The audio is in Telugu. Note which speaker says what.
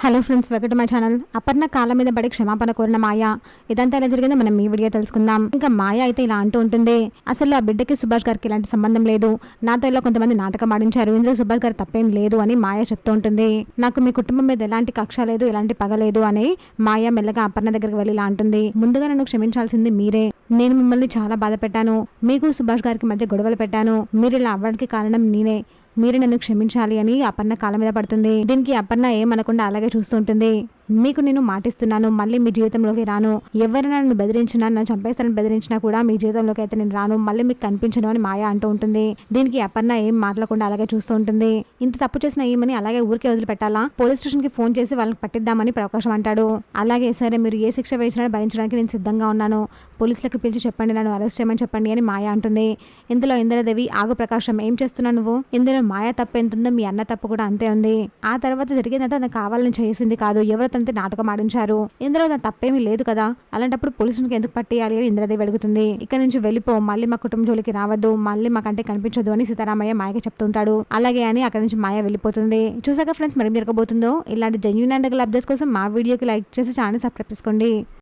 Speaker 1: Hello friends, welcome to my channel. Aparna కాళ్ళ మీద పడి క్షమాపణ కోరిన మాయ. ఇదంతా ఎలా జరిగిందో మనం ఈ వీడియో తెలుసుకుందాం. ఇంకా మాయ అయితే ఇలా అంటూ ఉంటుంది, అసలు ఆ బిడ్డకి సుభాష్ గారికి ఇలాంటి సంబంధం లేదు, నాతో ఇలా కొంతమంది నాటకం ఆడించారు, ఇందులో సుభాష్ గారు తప్పేం లేదు అని మాయ చెప్తూ ఉంటుంది. నాకు మీ కుటుంబం మీద ఎలాంటి కక్ష లేదు, ఎలాంటి పగ లేదు అని మాయ మెల్లగా అపర్ణ దగ్గరికి వెళ్ళి ఇలా అంటుంది. ముందుగా నన్ను క్షమించాల్సింది మీరే. నేను మిమ్మల్ని చాలా బాధ పెట్టాను, మీకు సుభాష్ గారికి మధ్య గొడవలు పెట్టాను, మీరు ఇలా అవ్వడానికి కారణం నేనే, మీరు నన్ను క్షమించాలి అని అపర్ణ కాళ్ళ మీద పడుతుంది. దీనికి అపర్ణ ఏమనకుండా అలాగే చూస్తుంటుంది. మీకు నేను మాటిస్తున్నాను, మళ్ళీ మీ జీవితంలోకి రాను, ఎవరైనా నన్ను బెదిరించినా, నన్ను చంపేస్తానని బెదిరించినా కూడా మీ జీవితంలోకి అయితే నేను రాను, మళ్ళీ మీకు కనిపించను అని మాయ అంటూ ఉంటుంది. దీనికి అపర్ణ ఏం మాట్లాడకుండా అలాగే చూస్తూ ఉంటుంది. ఇంత తప్పు చేసిన ఏమని అలాగే ఊరికే వదిలిపెట్టాలా, పోలీస్ స్టేషన్ కి ఫోన్ చేసి వాళ్ళకి పట్టిద్దామని ప్రకాశం అంటాడు. అలాగే సరే, మీరు ఏ శిక్ష వేసినా భరించడానికి నేను సిద్ధంగా ఉన్నాను, పోలీసులకు పిలిచి చెప్పండి, నన్ను అరెస్ట్ చేయమని చెప్పండి అని మాయ అంటుంది. ఇందులో ఇంద్రదేవి, ఆగు ప్రకాశం, ఏం చేస్తున్నావు నువ్వు, ఇందులో మాయ తప్పు ఎంత ఉందో మీ అన్న తప్పు కూడా అంతే ఉంది. ఆ తర్వాత జరిగిందంతా తను కావాలని చేసింది కాదు, ఎవరు తనతో నాటకం ఆడించారు, ఇందులో తన తప్పేమీ లేదు కదా, అలాంటప్పుడు పోలీసునికి ఎందుకు పట్టేయాలి అని ఇంద్రదేవి అడుగుతుంది. ఇక్కడ నుంచి వెళ్ళిపో, మళ్ళీ మా కుటుంబం జోలికి రావద్దు, మళ్ళీ మాకంటే కనిపించదు అని సీతారామయ్య మాయకి చెప్తుంటాడు. అలాగే అని అక్కడ నుంచి మాయ వెళ్ళిపోతుంది. చూసాక ఫ్రెండ్స్, మరి జరగబోతుందో ఇలాంటి జెన్యూన్ అండ్ అప్డేట్స్ కోసం మా వీడియోకి లైక్ చేసి ఛానల్ సబ్స్క్రైబ్ చేసుకోండి.